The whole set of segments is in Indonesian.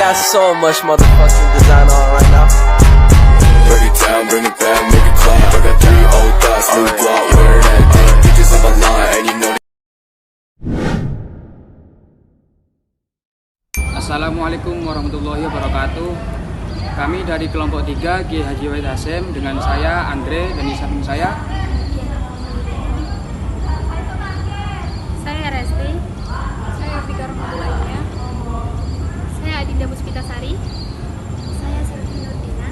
got so much motherfucking design on right now. Break it down, bring it back, make it clap. I got 3 old thoughts, new block, wear that thing. Bitches on my line, and you know. Assalamualaikum warahmatullahi wabarakatuh. Kami dari kelompok 3 Kiai Haji Wahid Hasyim dengan saya Andre dan di samping saya Resti, saya Fika Rahmatulahnya, saya Adinda Puspitasari, saya Sylvie Nurdina,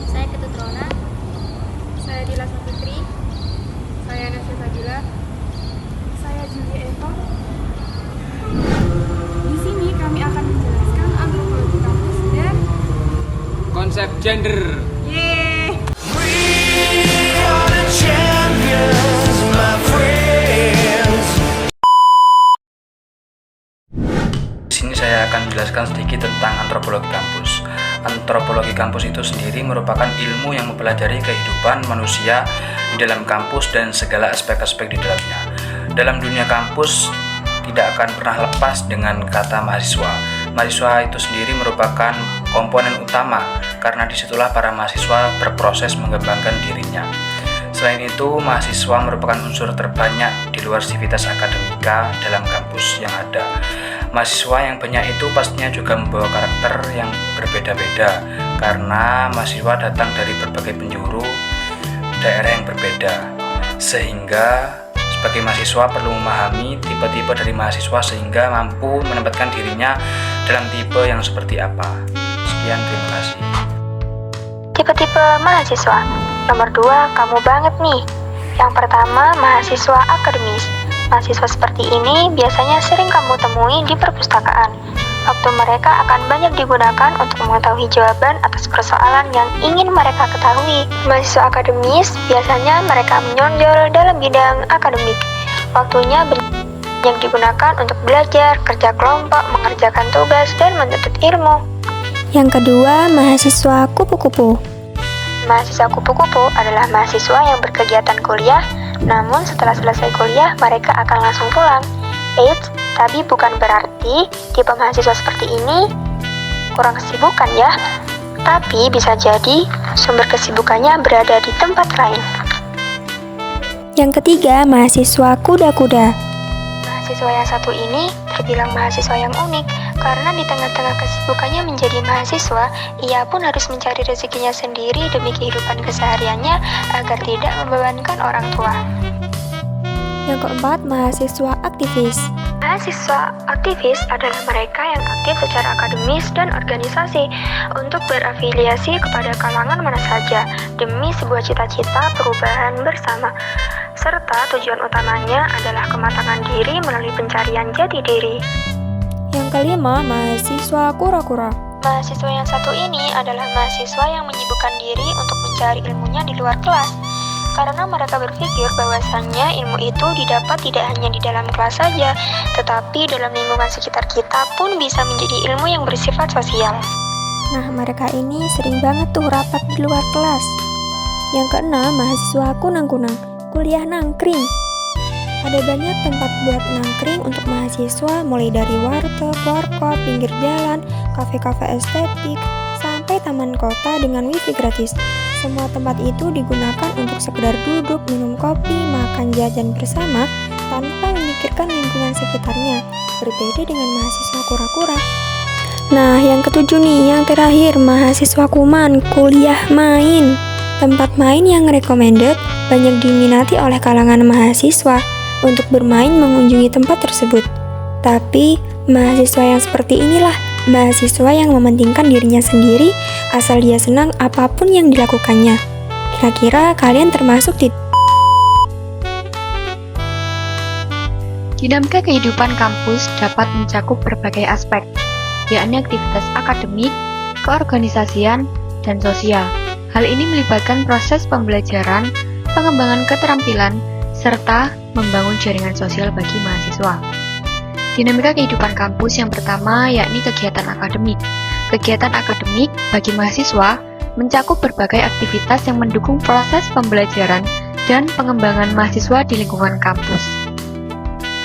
saya Ketut Rona, saya Dila Fitri, saya Nasya Fadila, saya Julia Eva. Di sini kami akan menjelaskan antropologi kampus dan konsep gender. yeay. Di sini saya akan menjelaskan sedikit tentang antropologi kampus. Antropologi kampus itu sendiri merupakan ilmu yang mempelajari kehidupan manusia di dalam kampus dan segala aspek-aspek di dalamnya. Dalam dunia kampus tidak akan pernah lepas dengan kata mahasiswa. Mahasiswa itu sendiri merupakan komponen utama karena disitulah para mahasiswa berproses mengembangkan dirinya. Selain itu, mahasiswa merupakan unsur terbanyak di luar sivitas akademika dalam kampus yang ada. Mahasiswa yang banyak itu pastinya juga membawa karakter yang berbeda-beda karena mahasiswa datang dari berbagai penjuru daerah yang berbeda. Sehingga sebagai mahasiswa perlu memahami tipe-tipe dari mahasiswa sehingga mampu menempatkan dirinya dalam tipe yang seperti apa. Sekian, terima kasih. Tipe-tipe mahasiswa. Nomor 2, kamu banget nih. Yang pertama, mahasiswa akademis. Mahasiswa seperti ini biasanya sering kamu temui di perpustakaan. Waktu mereka akan banyak digunakan untuk mengetahui jawaban atas persoalan yang ingin mereka ketahui. Mahasiswa akademis biasanya mereka menonjol dalam bidang akademik. Waktunya banyak digunakan untuk belajar, kerja kelompok, mengerjakan tugas, dan menuntut ilmu. Yang kedua, mahasiswa kupu-kupu. Mahasiswa kupu-kupu adalah mahasiswa yang berkegiatan kuliah, namun setelah selesai kuliah mereka akan langsung pulang. Eits, tapi bukan berarti tipe mahasiswa seperti ini kurang kesibukan ya. Tapi bisa jadi sumber kesibukannya berada di tempat lain. Yang ketiga, mahasiswa kuda-kuda. Mahasiswa yang satu ini terbilang mahasiswa yang unik karena di tengah-tengah kesibukannya menjadi mahasiswa, ia pun harus mencari rezekinya sendiri demi kehidupan kesehariannya agar tidak membebankan orang tua. Yang keempat, mahasiswa aktivis. Mahasiswa aktivis adalah mereka yang aktif secara akademis dan organisasi untuk berafiliasi kepada kalangan mana saja demi sebuah cita-cita perubahan bersama. Serta tujuan utamanya adalah kematangan diri melalui pencarian jati diri. Yang kelima, mahasiswa kura-kura. Mahasiswa yang satu ini adalah mahasiswa yang menyibukkan diri untuk mencari ilmunya di luar kelas. Karena mereka berpikir bahwasannya ilmu itu didapat tidak hanya di dalam kelas saja, tetapi dalam lingkungan sekitar kita pun bisa menjadi ilmu yang bersifat sosial. Nah, mereka ini sering banget tuh rapat di luar kelas. Yang keenam, mahasiswa kunang-kunang. Kuliah nangkring. Ada banyak tempat buat nangkring untuk mahasiswa, mulai dari warteg, warkop, pinggir jalan, kafe-kafe estetik, sampai taman kota dengan wifi gratis. Semua tempat itu digunakan untuk sekedar duduk, minum kopi, makan jajan bersama tanpa memikirkan lingkungan sekitarnya, berbeda dengan mahasiswa kura-kura. Nah, yang ketujuh nih, yang terakhir, mahasiswa kuman, kuliah main. Tempat main yang recommended banyak diminati oleh kalangan mahasiswa untuk bermain mengunjungi tempat tersebut. Tapi, mahasiswa yang seperti inilah mahasiswa yang mementingkan dirinya sendiri asal dia senang apapun yang dilakukannya. Kira-kira kalian termasuk di Dinamika kehidupan kampus dapat mencakup berbagai aspek, yakni aktivitas akademik, keorganisasian, dan sosial. Hal ini melibatkan proses pembelajaran, pengembangan keterampilan, serta membangun jaringan sosial bagi mahasiswa. Dinamika kehidupan kampus yang pertama yakni kegiatan akademik. Kegiatan akademik bagi mahasiswa mencakup berbagai aktivitas yang mendukung proses pembelajaran dan pengembangan mahasiswa di lingkungan kampus.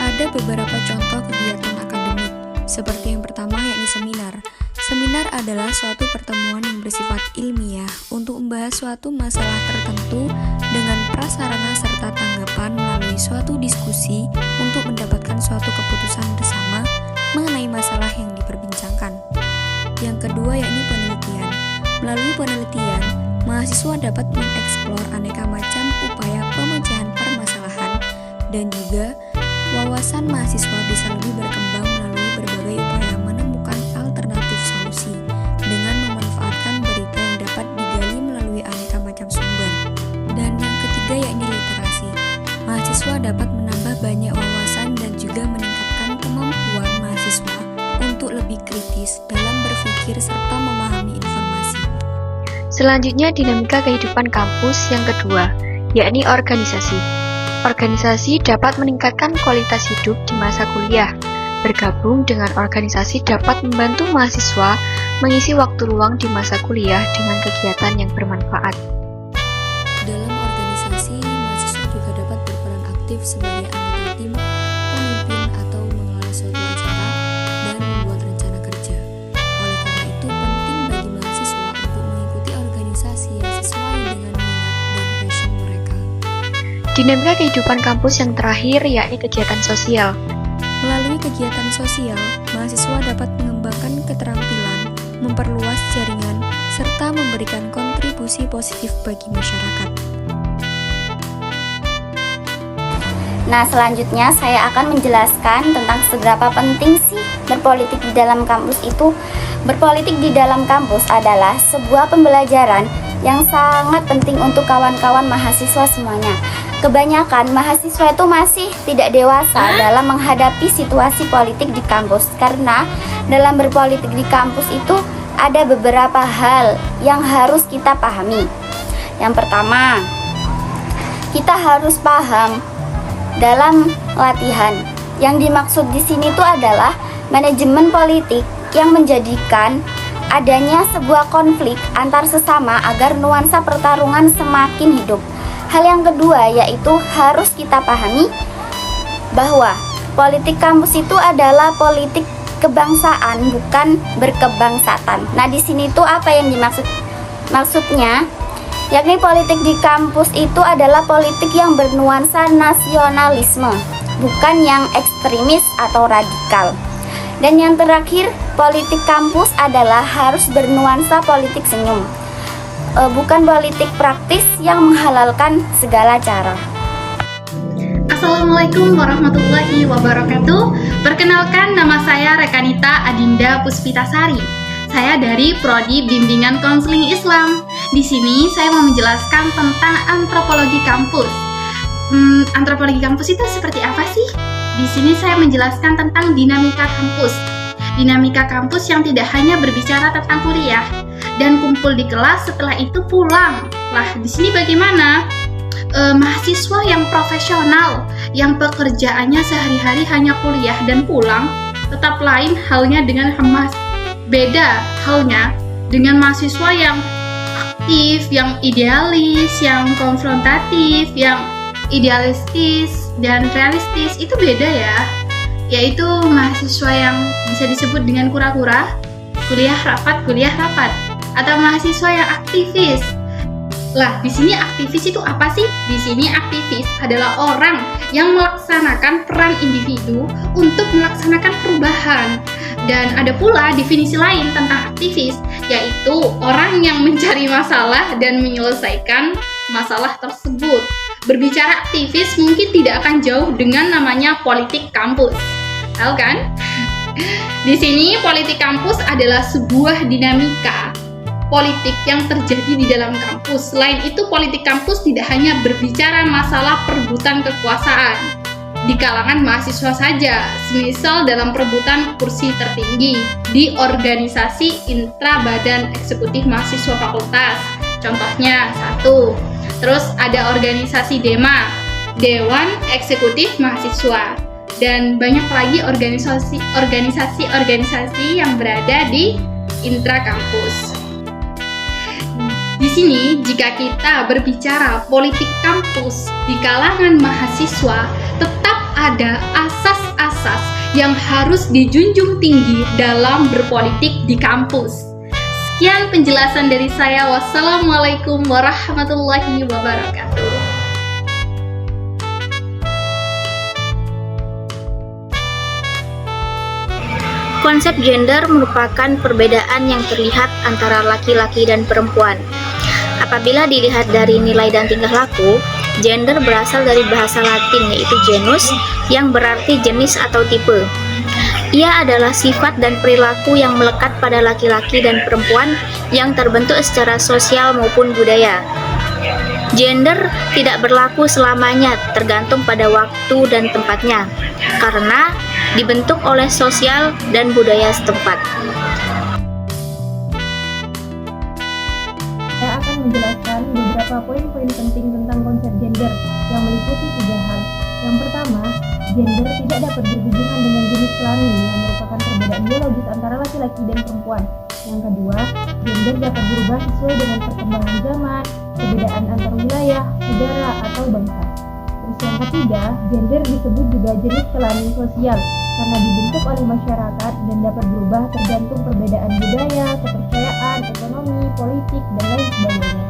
Ada beberapa contoh kegiatan akademik, seperti yang pertama yakni seminar. adalah suatu pertemuan yang bersifat ilmiah untuk membahas suatu masalah tertentu dengan prasarana serta tanggapan melalui suatu diskusi untuk mendapatkan suatu keputusan bersama mengenai masalah yang diperbincangkan. Yang kedua yakni penelitian. Melalui penelitian, mahasiswa dapat mengeksplor aneka macam upaya pemecahan permasalahan dan juga wawasan mahasiswa bisa lebih berkembang melalui berbagai upaya menemukan alternatif solusi dengan memanfaatkan berita yang dapat digali melalui aneka macam sumber. Dan yang ketiga yakni literasi. Mahasiswa dapat menambah banyak wawasan dan juga meningkatkan kemampuan mahasiswa untuk lebih kritis dalam berpikir serta memahami informasi. Selanjutnya dinamika kehidupan kampus yang kedua, yakni organisasi. Organisasi dapat meningkatkan kualitas hidup di masa kuliah. Bergabung dengan organisasi dapat membantu mahasiswa mengisi waktu luang di masa kuliah dengan kegiatan yang bermanfaat. Dalam organisasi, mahasiswa juga dapat berperan aktif sebagai anggota tim, pemimpin atau mengelola suatu acara, dan membuat rencana kerja. Oleh karena itu, penting bagi mahasiswa untuk mengikuti organisasi yang sesuai dengan minat dan passion mereka. Dinamika kehidupan kampus yang terakhir yakni kegiatan sosial. Melalui kegiatan sosial, mahasiswa dapat mengembangkan keterampilan, memperluas jaringan, serta memberikan kontribusi positif bagi masyarakat. Nah, selanjutnya saya akan menjelaskan tentang seberapa penting sih berpolitik di dalam kampus itu. Berpolitik di dalam kampus adalah sebuah pembelajaran yang sangat penting untuk kawan-kawan mahasiswa semuanya. Kebanyakan mahasiswa itu masih tidak dewasa dalam menghadapi situasi politik di kampus, karena dalam berpolitik di kampus itu ada beberapa hal yang harus kita pahami. Yang pertama, kita harus paham dalam latihan. Yang dimaksud di sini itu adalah manajemen politik yang menjadikan adanya sebuah konflik antar sesama agar nuansa pertarungan semakin hidup. Hal yang kedua yaitu harus kita pahami bahwa politik kampus itu adalah politik kebangsaan, bukan berkebangsatan. Nah, di sini tuh apa yang maksudnya? Yakni politik di kampus itu adalah politik yang bernuansa nasionalisme, bukan yang ekstremis atau radikal. Dan yang terakhir, politik kampus adalah harus bernuansa politik senyum, bukan politik praktis yang menghalalkan segala cara. Assalamualaikum warahmatullahi wabarakatuh. Perkenalkan, nama saya Rekanita Adinda Puspitasari. Saya dari Prodi Bimbingan Konseling Islam. Di sini saya mau menjelaskan tentang antropologi kampus. Antropologi kampus itu seperti apa sih? Di sini saya menjelaskan tentang dinamika kampus. Dinamika kampus yang tidak hanya berbicara tentang kuliah dan kumpul di kelas, setelah itu pulang. Lah, di sini bagaimana? Mahasiswa yang profesional, yang pekerjaannya sehari-hari hanya kuliah dan pulang, tetap lain halnya dengan beda halnya dengan mahasiswa yang aktif, yang idealis, yang konfrontatif, yang idealistis dan realistis. Itu beda ya. Yaitu mahasiswa yang bisa disebut dengan kura-kura, kuliah rapat, atau mahasiswa yang aktivis. Lah, di sini aktivis itu apa sih? Di sini aktivis adalah orang yang melaksanakan peran individu untuk melaksanakan perubahan. Dan ada pula definisi lain tentang aktivis, yaitu orang yang mencari masalah dan menyelesaikan masalah tersebut. Berbicara aktivis mungkin tidak akan jauh dengan namanya politik kampus. Tahu kan? Di sini politik kampus adalah sebuah dinamika politik yang terjadi di dalam kampus. Selain itu, politik kampus tidak hanya berbicara masalah perebutan kekuasaan di kalangan mahasiswa saja, semisal dalam perebutan kursi tertinggi di organisasi intra badan eksekutif mahasiswa fakultas. Contohnya 1. Terus ada organisasi DEMA, Dewan Eksekutif Mahasiswa, dan banyak lagi organisasi yang berada di intra kampus. Di sini, jika kita berbicara politik kampus di kalangan mahasiswa, tetap ada asas-asas yang harus dijunjung tinggi dalam berpolitik di kampus. Sekian penjelasan dari saya. Wassalamualaikum warahmatullahi wabarakatuh. Konsep gender merupakan perbedaan yang terlihat antara laki-laki dan perempuan. Apabila dilihat dari nilai dan tingkah laku, gender berasal dari bahasa Latin yaitu genus yang berarti jenis atau tipe. Ia adalah sifat dan perilaku yang melekat pada laki-laki dan perempuan yang terbentuk secara sosial maupun budaya. Gender tidak berlaku selamanya, tergantung pada waktu dan tempatnya, karena dibentuk oleh sosial dan budaya setempat. Saya akan menjelaskan beberapa poin-poin penting tentang konsep gender yang meliputi 3 hal. Yang pertama, gender tidak dapat berhubungan dengan jenis kelamin yang merupakan perbedaan biologis antara laki-laki dan perempuan. Yang kedua, gender dapat berubah sesuai dengan perkembangan zaman, perbedaan antar wilayah, negara, atau bangsa. Terus yang ketiga, gender disebut juga jenis kelamin sosial karena dibentuk oleh masyarakat dan dapat berubah tergantung perbedaan budaya, kepercayaan, ekonomi, politik, dan lain sebagainya.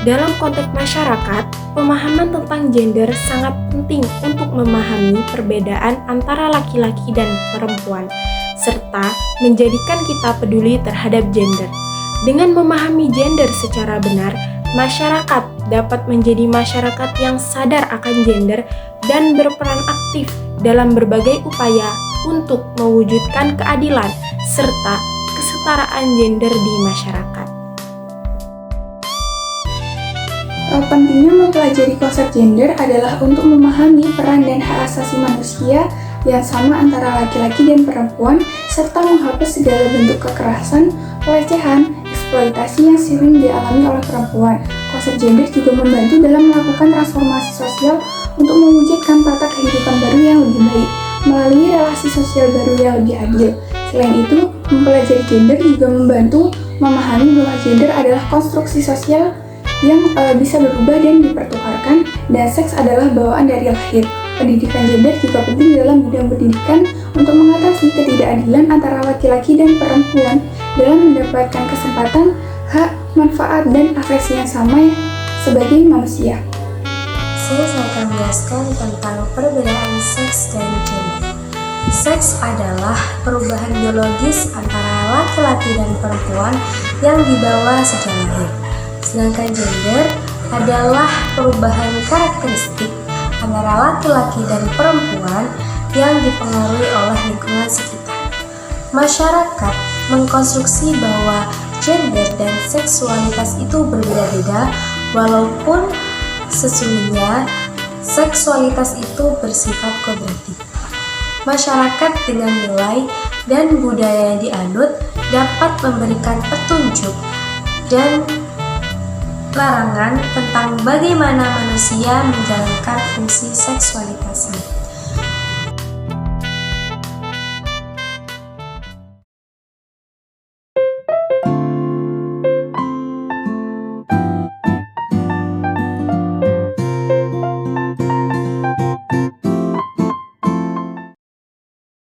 Dalam konteks masyarakat, pemahaman tentang gender sangat penting untuk memahami perbedaan antara laki-laki dan perempuan, serta menjadikan kita peduli terhadap gender. Dengan memahami gender secara benar, masyarakat dapat menjadi masyarakat yang sadar akan gender dan berperan aktif dalam berbagai upaya untuk mewujudkan keadilan serta kesetaraan gender di masyarakat. Pentingnya mempelajari konsep gender adalah untuk memahami peran dan hak asasi manusia yang sama antara laki-laki dan perempuan, serta menghapus segala bentuk kekerasan, pelecehan, eksploitasi yang sering dialami oleh perempuan. Konsep gender juga membantu dalam melakukan transformasi sosial untuk mewujudkan tata kehidupan baru yang lebih baik, melalui relasi sosial baru yang lebih adil. Selain itu, mempelajari gender juga membantu memahami bahwa gender adalah konstruksi sosial yang bisa berubah dan dipertukarkan, dan seks adalah bawaan dari lahir. Pendidikan gender juga penting dalam bidang pendidikan untuk mengatasi ketidakadilan antara laki-laki dan perempuan dalam mendapatkan kesempatan, hak, manfaat, dan akses yang sama sebagai manusia. Saya akan menjelaskan tentang perbedaan seks dan gender. Seks adalah perubahan biologis antara laki-laki dan perempuan yang dibawa sejak lahir. Sedangkan gender adalah perubahan karakteristik antara laki-laki dan perempuan yang dipengaruhi oleh lingkungan sekitar. Masyarakat mengkonstruksi bahwa gender dan seksualitas itu berbeda-beda, walaupun sesungguhnya seksualitas itu bersifat kodrati. Masyarakat dengan nilai dan budaya yang dianut dapat memberikan petunjuk dan larangan tentang bagaimana manusia menjalankan fungsi seksualitasnya.